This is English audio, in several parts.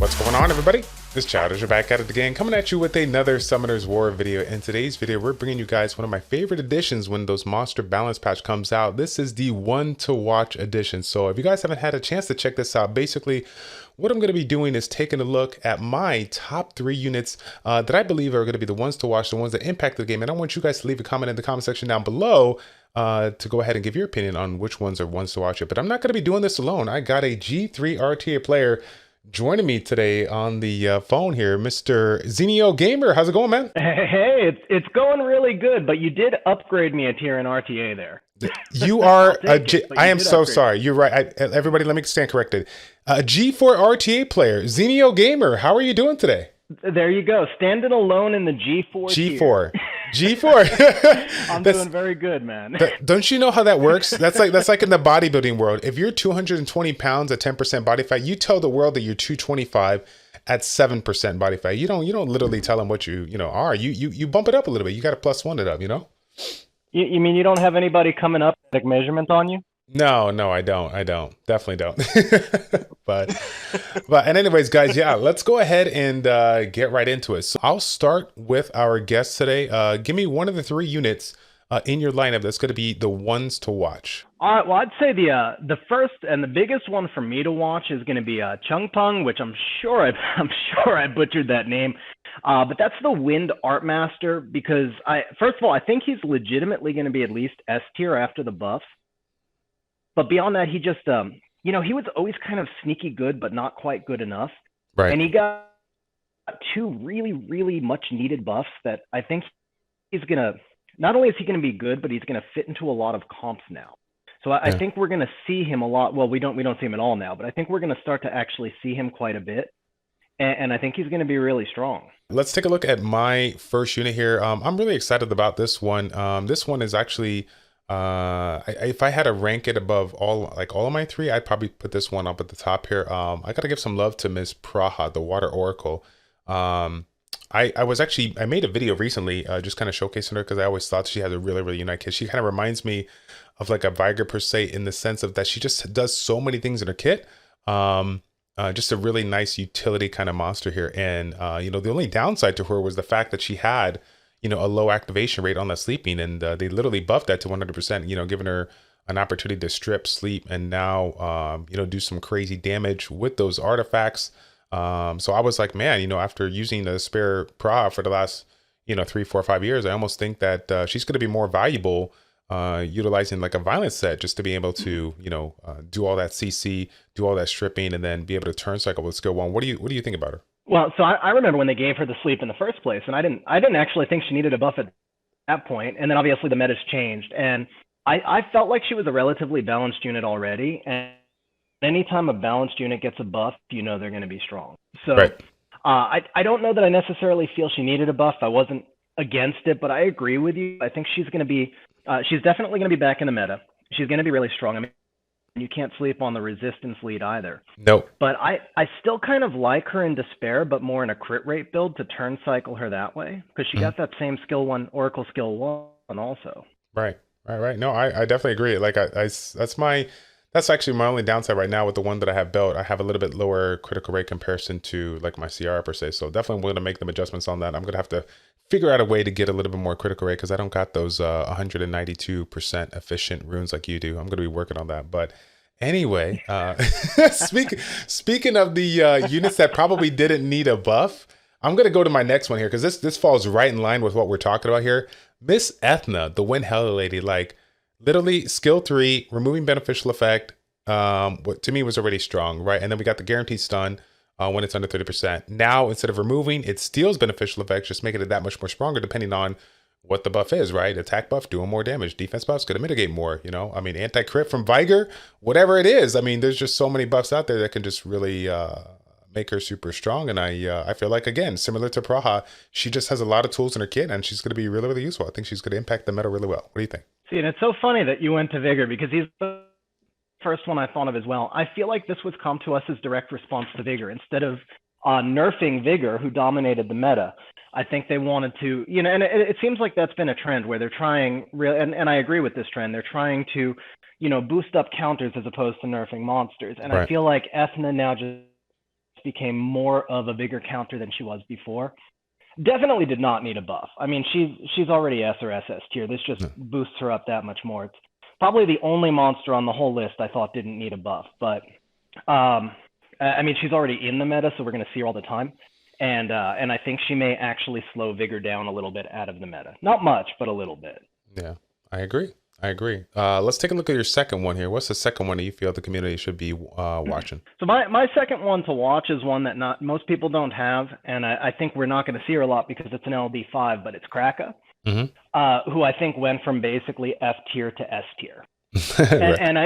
What's going on, everybody? This Childish are back at it again, coming at you with another Summoner's War video. In today's video, we're bringing you guys one of my favorite editions when those monster balance patch comes out. This is the one to watch edition. So if you guys haven't had a chance to check this out, basically what I'm going to be doing is taking a look at my top 3 units that I believe are going to be the ones to watch, the ones that impact the game. And I want you guys to leave a comment in the comment section down below to go ahead and give your opinion on which ones are ones to watch it. But I'm not going to be doing this alone. I got a G3 RTA player joining me today on the phone here, Mr. Zenio Gamer. How's it going, man? Hey, it's going really good, but you did upgrade me a tier in RTA there. You are I am so sorry. You're right. Everybody, let me stand corrected. A G4 RTA player, Zenio Gamer. How are you doing today? There you go. Standing alone in the G4 G4. G4. I'm doing very good, man. Don't you know how that works? That's like in the bodybuilding world. If you're 220 pounds at 10% body fat, you tell the world that you're 225 at 7% body fat. You don't literally tell them what you are. You bump it up a little bit. You got to +1 it up, you know? You mean you don't have anybody coming up like measurements on you? No, I don't. Definitely don't. but anyways, guys, yeah, let's go ahead and get right into it. So I'll start with our guest today. Give me one of the 3 units in your lineup that's going to be the ones to watch. All right, well, I'd say the first and the biggest one for me to watch is going to be Chung Peng, which I'm sure I butchered that name. But that's the Wind Art Master because first of all, I think he's legitimately going to be at least S tier after the buffs. But beyond that, he just, he was always kind of sneaky good, but not quite good enough. Right. And he got 2 really, really much needed buffs that I think he's going to, not only is he going to be good, but he's going to fit into a lot of comps now. So I think we're going to see him a lot. Well, we don't see him at all now, but I think we're going to start to actually see him quite a bit. And I think he's going to be really strong. Let's take a look at my first unit here. I'm really excited about this one. This one is actually... if I had to rank it above all of my 3, I'd probably put this one up at the top here. I gotta give some love to Miss Praha, the Water Oracle. I made a video recently just kind of showcasing her because I always thought she has a really, really unique kit. She kind of reminds me of like a Viger per se in the sense of that she just does so many things in her kit. Just a really nice utility kind of monster here. And the only downside to her was the fact that she had a low activation rate on the sleeping, and they literally buffed that to 100%, giving her an opportunity to strip, sleep, and now, do some crazy damage with those artifacts. So I was like, man, after using the spare Praha for the last, 3, 4, 5 years, I almost think that she's going to be more valuable utilizing like a violence set just to be able to, do all that CC, do all that stripping, and then be able to turn cycle with skill 1. What do you think about her? Well, so I remember when they gave her the sleep in the first place, and I didn't actually think she needed a buff at that point. And then obviously the meta's changed, and I felt like she was a relatively balanced unit already. And anytime a balanced unit gets a buff, they're going to be strong. So right. I don't know that I necessarily feel she needed a buff. I wasn't against it, but I agree with you. I think she's going to be, she's definitely going to be back in the meta. She's going to be really strong. I mean, you can't sleep on the resistance lead either. Nope. But I still kind of like her in Despair, but more in a crit rate build to turn cycle her that way because she got that same skill 1, Oracle skill 1 also. Right. No, I definitely agree. Like that's actually my only downside right now with the one that I have built. I have a little bit lower critical rate comparison to like my CR per se. So definitely going to make them adjustments on that. I'm going to have to figure out a way to get a little bit more critical rate because I don't got those 192% efficient runes like you do. I'm going to be working on that. But anyway, speaking of the units that probably didn't need a buff, I'm going to go to my next one here because this falls right in line with what we're talking about here. Miss Ethna, the Wind Hella Lady, like literally skill 3, removing beneficial effect, what to me was already strong, right? And then we got the guaranteed stun when it's under 30%. Now, instead of removing, it steals beneficial effects, just making it that much more stronger depending on what the buff is, right? Attack buff, doing more damage. Defense buff's going to mitigate more, I mean, anti-crit from Viger, whatever it is. I mean, there's just so many buffs out there that can just really make her super strong. And I feel like, again, similar to Praha, she just has a lot of tools in her kit and she's going to be really, really useful. I think she's going to impact the meta really well. What do you think? See, and it's so funny that you went to Vigor because he's the first one I thought of as well. I feel like this was come to us as direct response to Vigor. Instead of nerfing Vigor, who dominated the meta, I think they wanted to, and it seems like that's been a trend where they're trying, and I agree with this trend, they're trying to, boost up counters as opposed to nerfing monsters. And right. I feel like Ethna now just became more of a bigger counter than she was before. Definitely did not need a buff. I mean, she's already S or SS tier. This just boosts her up that much more. It's probably the only monster on the whole list I thought didn't need a buff. But I mean, she's already in the meta, so we're going to see her all the time. And I think she may actually slow Vigor down a little bit out of the meta. Not much, but a little bit. Yeah, I agree. Let's take a look at your second one here. What's the second one that you feel the community should be watching? So my second one to watch is one that not most people don't have, and I think we're not going to see her a lot because it's an LD5, but it's Kraka, who I think went from basically F tier to S tier. And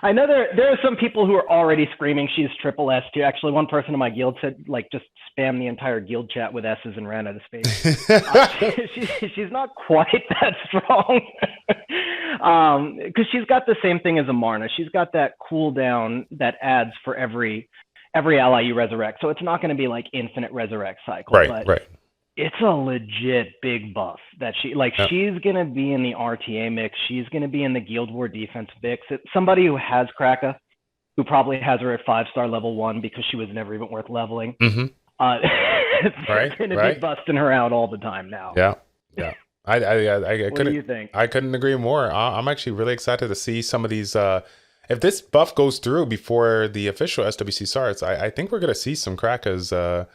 I know there are some people who are already screaming she's triple S tier. Actually, one person in my guild said, like, just spam the entire guild chat with S's and ran out of space. She's not quite that strong. Because she's got the same thing as a Marna. She's got that cooldown that adds for every ally you resurrect. So it's not going to be like infinite resurrect cycle. Right. It's a legit big buff that she's going to be in the RTA mix. She's going to be in the Guild War defense mix. It's somebody who has Kraka, who probably has her at 5-star level 1 because she was never even worth leveling. It's going to be busting her out all the time now. Yeah. I what do you think? I couldn't agree more. I'm actually really excited to see some of these. If this buff goes through before the official SWC starts, I think we're going to see some Krakas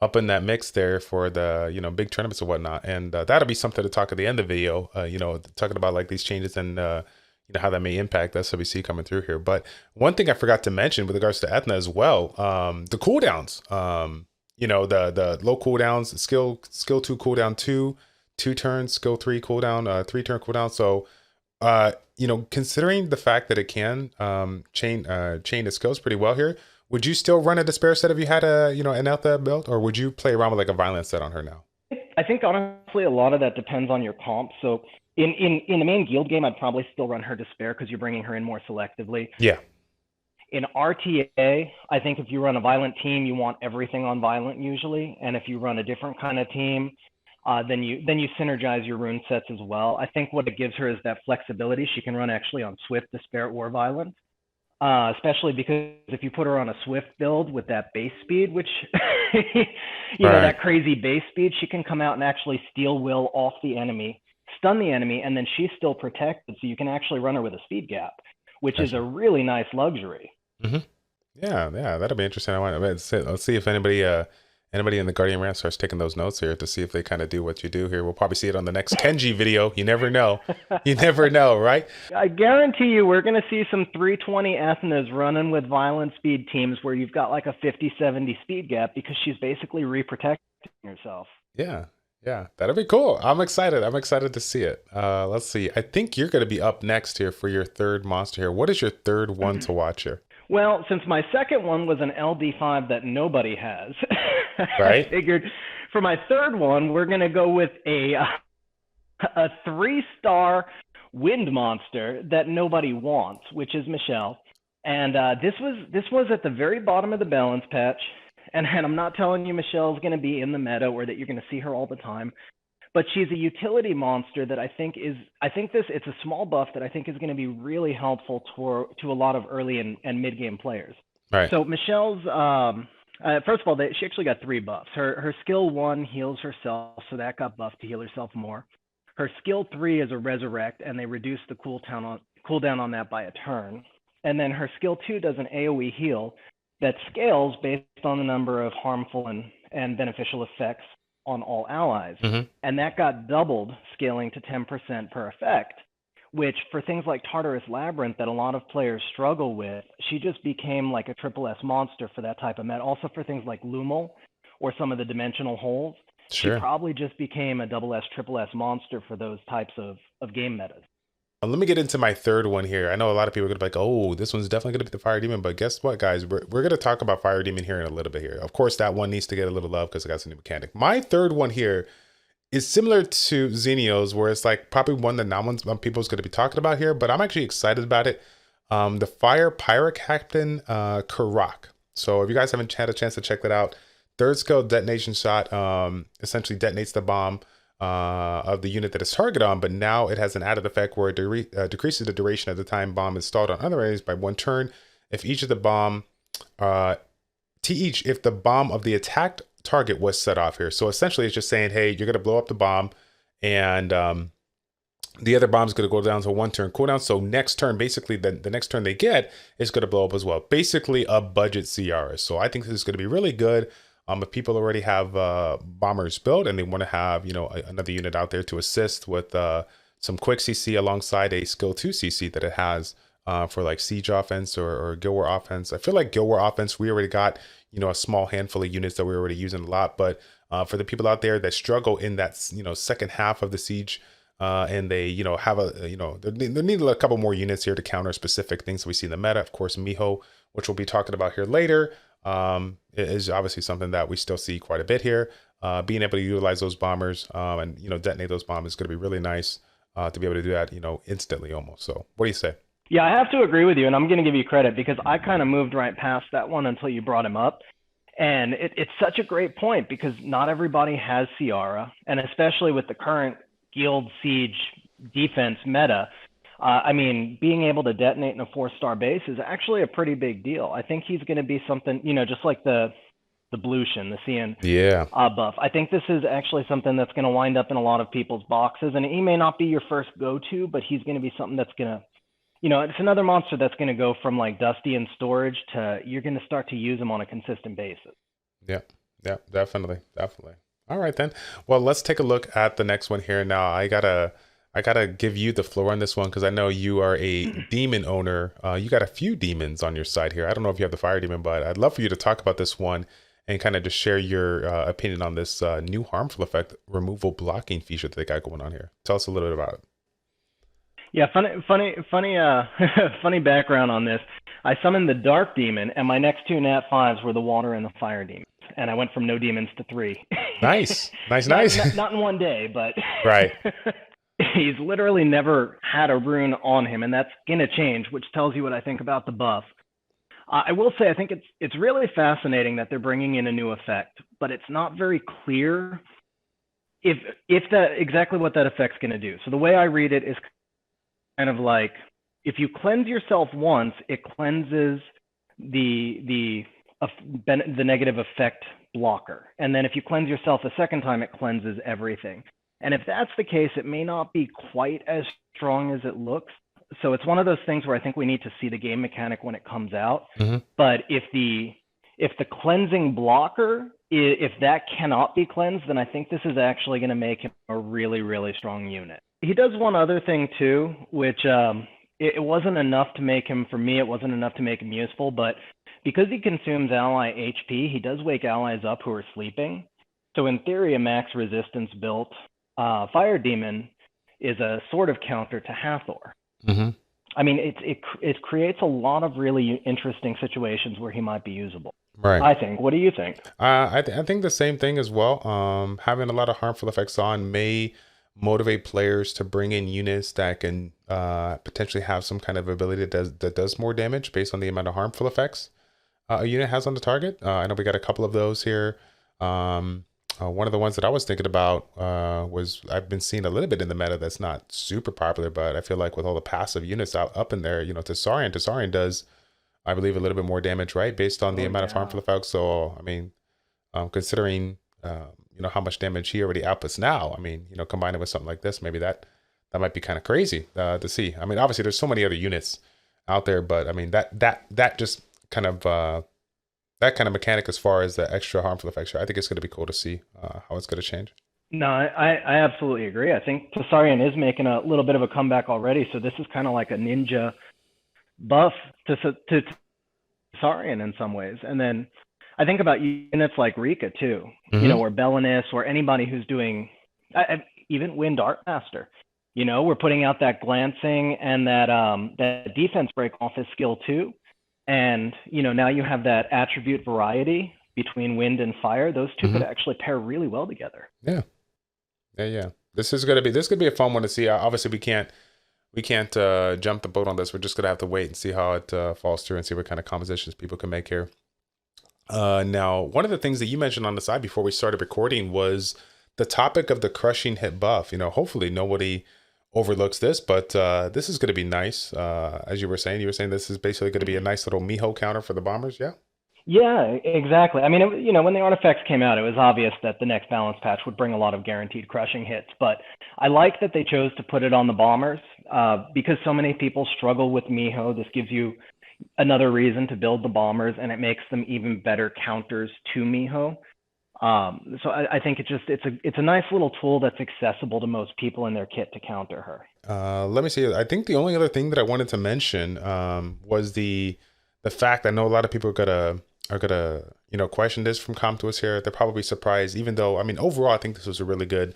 up in that mix there for the big tournaments and whatnot, and that'll be something to talk at the end of the video. Talking about like these changes and how that may impact SWC coming through here. But one thing I forgot to mention with regards to Ethna as well, the cooldowns. The low cooldowns, skill 2 cooldown 2 turns, skill 3 cooldown, 3 turn cooldown. So considering the fact that it can chain the skills pretty well here, would you still run a despair set if you had an Ethna build, or would you play around with like a violent set on her now? I think honestly a lot of that depends on your comp. So in the main guild game, I'd probably still run her despair because you're bringing her in more selectively. Yeah. In RTA, I think if you run a violent team, you want everything on violent usually, and if you run a different kind of team, then you synergize your rune sets as well. I think what it gives her is that flexibility. She can run actually on Swift, Despair, or Violent. Especially because if you put her on a Swift build with that base speed, which, that crazy base speed, she can come out and actually steal will off the enemy, stun the enemy, and then she's still protected. So you can actually run her with a speed gap, which is a really nice luxury. Yeah, that'll be interesting. Let's see if anybody in the Guardian Ramp starts taking those notes here to see if they kind of do what you do here. We'll probably see it on the next Kenji video. You never know. You never know, right? I guarantee you we're going to see some 320 Ethnas running with violent speed teams where you've got like a 50-70 speed gap because she's basically reprotecting herself. Yeah, that'll be cool. I'm excited to see it. Let's see. I think you're going to be up next here for your third monster here. What is your third one to watch here? Well, since my second one was an LD5 that nobody has, right? I figured for my third one, we're going to go with a 3-star wind monster that nobody wants, which is Michelle. And this was at the very bottom of the balance patch. And I'm not telling you Michelle's going to be in the meta or that you're going to see her all the time. But she's a utility monster that it's a small buff that I think is going to be really helpful to a lot of early and mid-game players. Right. So Michelle's, first of all, she actually got 3 buffs. Her skill 1 heals herself, so that got buffed to heal herself more. Her skill 3 is a resurrect, and they reduce the cooldown on that by a turn. And then her skill 2 does an AoE heal that scales based on the number of harmful and beneficial effects on all allies. And that got doubled, scaling to 10% per effect, which for things like Tartarus Labyrinth that a lot of players struggle with, she just became like a triple S monster for that type of meta. Also for things like Lumal or some of the dimensional holes, she probably just became a double S, triple S monster for those types of game metas. Let me get into my third one here. I know a lot of people are going to be like, oh, this one's definitely going to be the Fire Demon. But guess what, guys? We're going to talk about Fire Demon here in a little bit here. Of course, that one needs to get a little love because it got some new mechanic. My third one here is similar to Xenio's, where it's like probably one that not one people's going to be talking about here. But I'm actually excited about it. The Fire Pirate Captain Karak. So if you guys haven't had a chance to check that out, 3rd skill detonation shot essentially detonates the bomb of the unit that it's targeted on, but now it has an added effect where it decreases the duration of the time bomb is stalled on other enemies by 1 turn. If each of the bomb to each if the bomb of the attacked target was set off here. So essentially it's just saying, hey, you're going to blow up the bomb, and the other bomb's going to go down to 1 turn cooldown. So next turn, basically the next turn they get is going to blow up as well. Basically a budget CR. So I think this is going to be really good. If people already have bombers built and they want to have, you know, another unit out there to assist with some quick CC alongside a skill 2 CC that it has for like siege offense or guild war offense. I feel like guild war offense, we already got, you know, a small handful of units that we're already using a lot. But for the people out there that struggle in that, you know, second half of the siege, and they, you know, have a, you know, they need a couple more units here to counter specific things that we see in the meta. Of course, Miho, which we'll be talking about here later, is obviously something that we still see quite a bit here. Being able to utilize those bombers and, you know, detonate those bombs is going to be really nice to be able to do that, you know, instantly almost. So what do you say? Yeah, I have to agree with you, and I'm going to give you credit because I kind of moved right past that one until you brought him up. And it's such a great point because not everybody has Ciara, and especially with the current guild siege defense meta, I mean, being able to detonate in a 4-star base is actually a pretty big deal. I think he's going to be something, you know, just like the Blution, the CN buff. I think this is actually something that's going to wind up in a lot of people's boxes, and he may not be your first go-to, but he's going to be something that's going to, you know, it's another monster that's going to go from like dusty in storage to you're going to start to use him on a consistent basis. Yeah, definitely. All right, then. Well, let's take a look at the next one here. Now, I gotta give you the floor on this one because I know you are a demon owner. You got a few demons on your side here. I don't know if you have the fire demon, but I'd love for you to talk about this one and kind of just share your opinion on this new harmful effect removal blocking feature that they got going on here. Tell us a little bit about it. Yeah, funny background on this. I summoned the dark demon, and my next 2 nat 5s were the water and the fire demons, and I went from no demons to 3. Nice. Not in one day, but right. He's literally never had a rune on him, and that's gonna change, which tells you what I think about the buff. I will say I think it's really fascinating that they're bringing in a new effect, but it's not very clear if that exactly what that effect's gonna do. So the way I read it is kind of like if you cleanse yourself once, it cleanses the negative effect blocker, and then if you cleanse yourself a second time, it cleanses everything. And if that's the case, it may not be quite as strong as it looks. So it's one of those things where I think we need to see the game mechanic when it comes out. Mm-hmm. But if the cleansing blocker, if that cannot be cleansed, then I think this is actually going to make him a really, really strong unit. He does one other thing too, which it wasn't enough to make him, for me, it wasn't enough to make him useful, but because he consumes ally HP, he does wake allies up who are sleeping. So in theory, a max resistance built Fire Demon is a sort of counter to Hathor. Mm-hmm. I mean, it creates a lot of really interesting situations where he might be usable. Right. I think. What do you think? I think the same thing as well. Having a lot of harmful effects on may motivate players to bring in units that can potentially have some kind of ability that does more damage based on the amount of harmful effects a unit has on the target. I know we got a couple of those here. One of the ones that I was thinking about was I've been seeing a little bit in the meta that's not super popular, but I feel like with all the passive units up in there, you know, Tessarian does, I believe, a little bit more damage, right? Based on the amount of harmful effects. So, I mean, considering, you know, how much damage he already outputs now, I mean, you know, combine it with something like this, maybe that might be kind of crazy to see. I mean, obviously there's so many other units out there, but I mean, that just kind of, that kind of mechanic as far as the extra harmful effects, I think it's going to be cool to see how it's going to change. No, I absolutely agree. I think Tessarian is making a little bit of a comeback already. So this is kind of like a ninja buff to Tessarian in some ways. And then I think about units like Rika too, Mm-hmm. you know, or Belinus, or anybody who's doing, even Wind Art Master. You know, we're putting out that glancing and that defense break off as skill 2. And, you know, now you have that attribute variety between wind and fire. Those two could actually pair really well together. Yeah. This could be a fun one to see. Obviously, we can't jump the boat on this. We're just gonna have to wait and see how it falls through and see what kind of compositions people can make here. Now, one of the things that you mentioned on the side before we started recording was the topic of the crushing hit buff. You know, hopefully nobody overlooks this, but this is going to be nice. As you were saying this is basically going to be a nice little Miho counter for the bombers. Yeah, exactly. I mean, when the artifacts came out, it was obvious that the next balance patch would bring a lot of guaranteed crushing hits. But I like that they chose to put it on the bombers because so many people struggle with Miho. This gives you another reason to build the bombers, and it makes them even better counters to Miho. So I think it's a nice little tool that's accessible to most people in their kit to counter her. Let me see. I think the only other thing that I wanted to mention was the fact I know a lot of people are gonna question this from come to us here. They're probably surprised, even though I mean overall I think this was a really good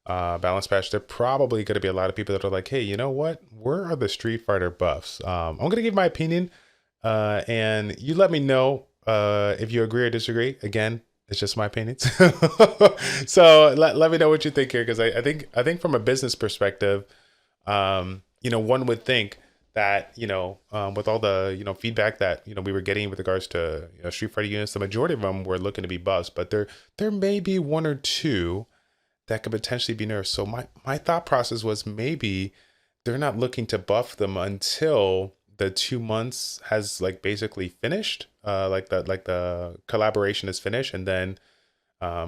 balance patch. There probably gonna be a lot of people that are like, hey, you know what? Where are the Street Fighter buffs? I'm gonna give my opinion, and you let me know if you agree or disagree. Again, it's just my opinion. So let me know what you think here, because I think from a business perspective, one would think that, with all the, feedback that, we were getting with regards to, Street Fighter units, the majority of them were looking to be buffs, but there may be one or two that could potentially be nerfed. So my thought process was maybe they're not looking to buff them until the 2 months has like basically finished, like the collaboration is finished, and then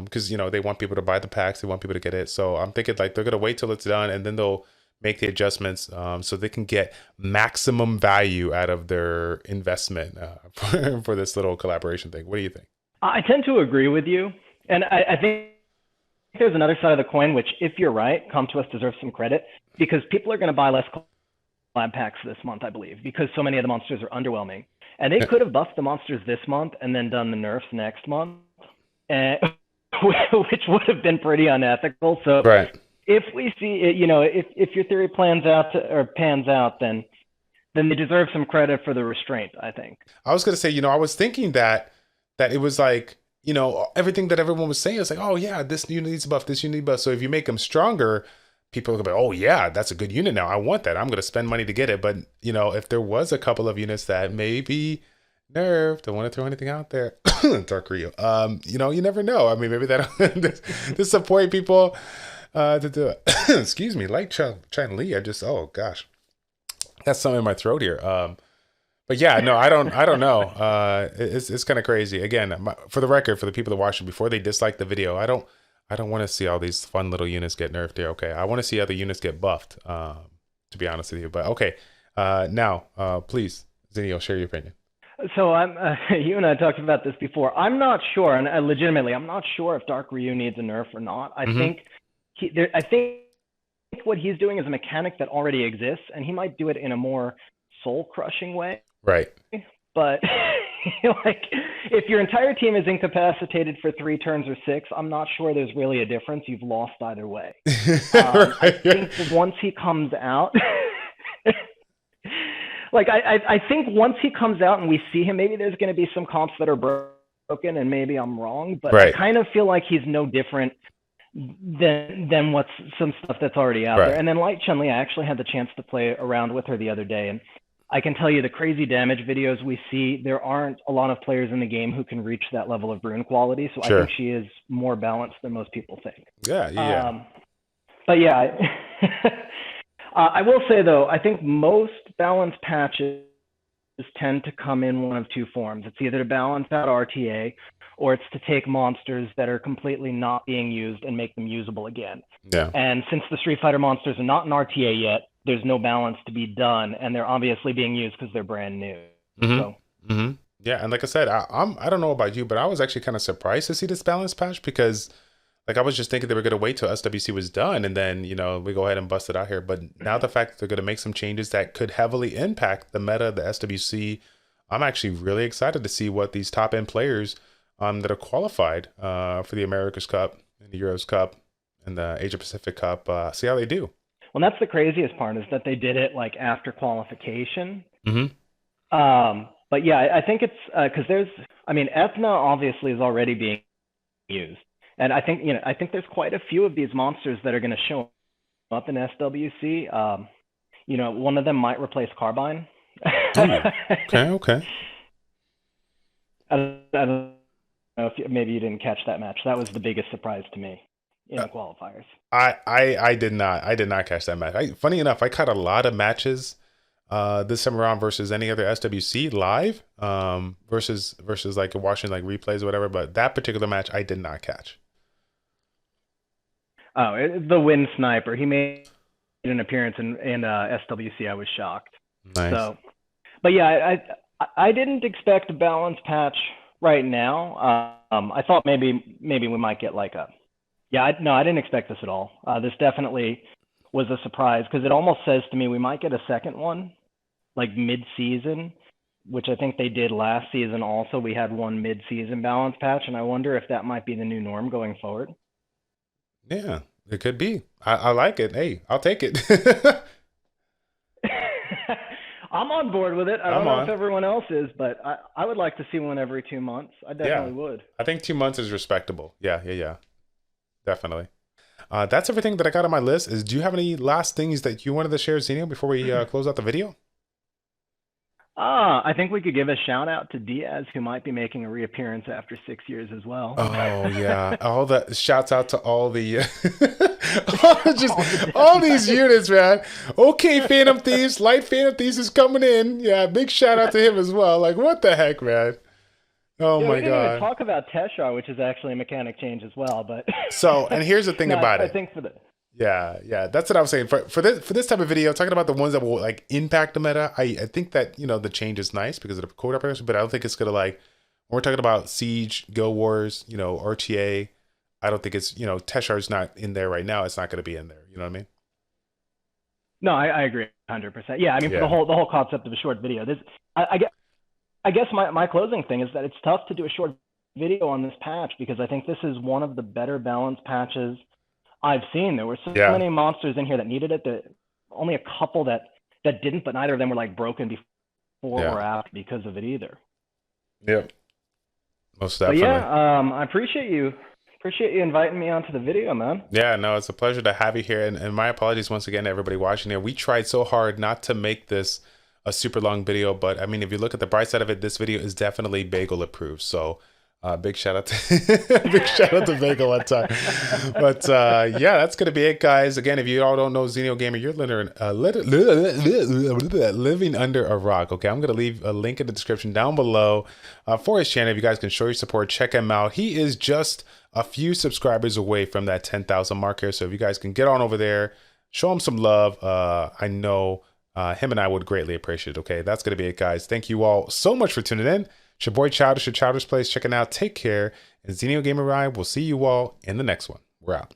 because they want people to buy the packs, they want people to get it. So I'm thinking like they're gonna wait till it's done, and then they'll make the adjustments so they can get maximum value out of their investment for this little collaboration thing. What do you think? I tend to agree with you, and I think there's another side of the coin, which, if you're right, Come To Us deserves some credit, because people are going to buy less collab packs this month, I believe, because so many of the monsters are underwhelming. And they could have buffed the monsters this month and then done the nerfs next month, which would have been pretty unethical. So Right. if we see it, if your theory pans out, then they deserve some credit for the restraint, I think. I was gonna say, I was thinking that it was like, everything that everyone was saying is like, oh yeah, this unit needs a buff, this unit needs a buff. So if you make them stronger, people are gonna be, oh yeah, that's a good unit now. I want that. I'm gonna spend money to get it. But if there was a couple of units that maybe nerfed, don't want to throw anything out there. Dark Ryu. You never know. I mean, maybe that disappoint people to do it. Excuse me, like Chun Li. Oh gosh, got something in my throat here. But yeah, no, I don't know. It's kind of crazy. Again, for the record, for the people that watched it before they dislike the video, I don't want to see all these fun little units get nerfed here. Okay, I want to see other units get buffed. To be honest with you, but okay. Now, please, Zinio, share your opinion. So you and I talked about this before. I'm not sure, and legitimately, I'm not sure if Dark Ryu needs a nerf or not. I think what he's doing is a mechanic that already exists, and he might do it in a more soul-crushing way. Right. But like, if your entire team is incapacitated for 3 turns or 6, I'm not sure there's really a difference. You've lost either way. Right. I think once he comes out, like I think once he comes out and we see him, maybe there's going to be some comps that are broken, and maybe I'm wrong, but right. I kind of feel like he's no different than what's some stuff that's already out there. And then like Chun Li, I actually had the chance to play around with her the other day, and I can tell you the crazy damage videos we see, there aren't a lot of players in the game who can reach that level of rune quality. So sure. I think she is more balanced than most people think. Yeah. But yeah, I will say though, I think most balance patches tend to come in one of two forms. It's either to balance out RTA, or it's to take monsters that are completely not being used and make them usable again. Yeah. And since the Street Fighter monsters are not in RTA yet, there's no balance to be done, and they're obviously being used because they're brand new. So. Yeah, and like I said, I don't know about you, but I was actually kind of surprised to see this balance patch, because like I was just thinking they were going to wait till SWC was done and then we go ahead and bust it out here. But now the fact that they're going to make some changes that could heavily impact the meta of the SWC, I'm actually really excited to see what these top end players that are qualified for the America's Cup and the Euros Cup and the Asia Pacific Cup, see how they do. Well, that's the craziest part, is that they did it like after qualification. But yeah, I think it's because Ethna obviously is already being used, and I think there's quite a few of these monsters that are going to show up in SWC. One of them might replace Carbine. Okay. I don't know if maybe you didn't catch that match. That was the biggest surprise to me in the qualifiers. I did not catch that match. Funny enough, I caught a lot of matches this time around versus any other SWC live, versus like watching like replays or whatever. But that particular match I did not catch. Oh, the Wind sniper. He made an appearance in SWC. I was shocked. Nice. So, but yeah, I didn't expect a balance patch right now. I thought maybe we might get like a, no, I didn't expect this at all. This definitely was a surprise because it almost says to me we might get a second one like mid-season, which I think they did last season. Also, we had one mid-season balance patch, and I wonder if that might be the new norm going forward. Yeah, it could be. I like it. Hey, I'll take it. I'm on board with it. I don't know if everyone else is, but I would like to see one every 2 months. I definitely would. I think 2 months is respectable. Yeah. Definitely. That's everything that I got on my list. Do you have any last things that you wanted to share, Xenio, before we close out the video? I think we could give a shout out to Diaz, who might be making a reappearance after 6 years as well. Oh yeah, all the shouts out to all the all these units, man. Okay, Phantom Thieves, Light Phantom Thieves is coming in. Yeah, big shout out to him as well. Like, what the heck, man? Oh my we didn't god. even talk about Teshar, which is actually a mechanic change as well. But so, and here's the thing about it. I think for the Yeah, that's what I was saying. For this type of video, talking about the ones that will like impact the meta, I think that, you know, the change is nice because of the code operation, but I don't think it's gonna like, when we're talking about Siege, Go Wars, you know, RTA, I don't think it's, you know, Teshar's not in there right now. It's not gonna be in there. You know what I mean? No, I agree 100%. Yeah, I mean, for the whole concept of a short video, I guess my closing thing is that it's tough to do a short video on this patch because I think this is one of the better balanced patches I've seen. There were so many monsters in here that needed it, that only a couple that didn't, but neither of them were like broken before or after because of it either. Yep. Most definitely. But yeah, I appreciate you inviting me onto the video, man. Yeah, no, it's a pleasure to have you here. And my apologies once again to everybody watching here. We tried so hard not to make this a super long video, but I mean, if you look at the bright side of it, this video is definitely bagel approved. So big shout out to Bagel one time. But yeah, that's gonna be it, guys. Again, if you all don't know Xenio Gamer, you're living under a rock. Okay, I'm gonna leave a link in the description down below for his channel. If you guys can show your support, check him out. He is just a few subscribers away from that 10,000 marker. So if you guys can get on over there, show him some love. I know him and I would greatly appreciate it. Okay, that's gonna be it, guys. Thank you all so much for tuning in. It's your boy Childish at ChildishPlays checking out. Take care. And Xenio Gamer Ride, we'll see you all in the next one. We're out.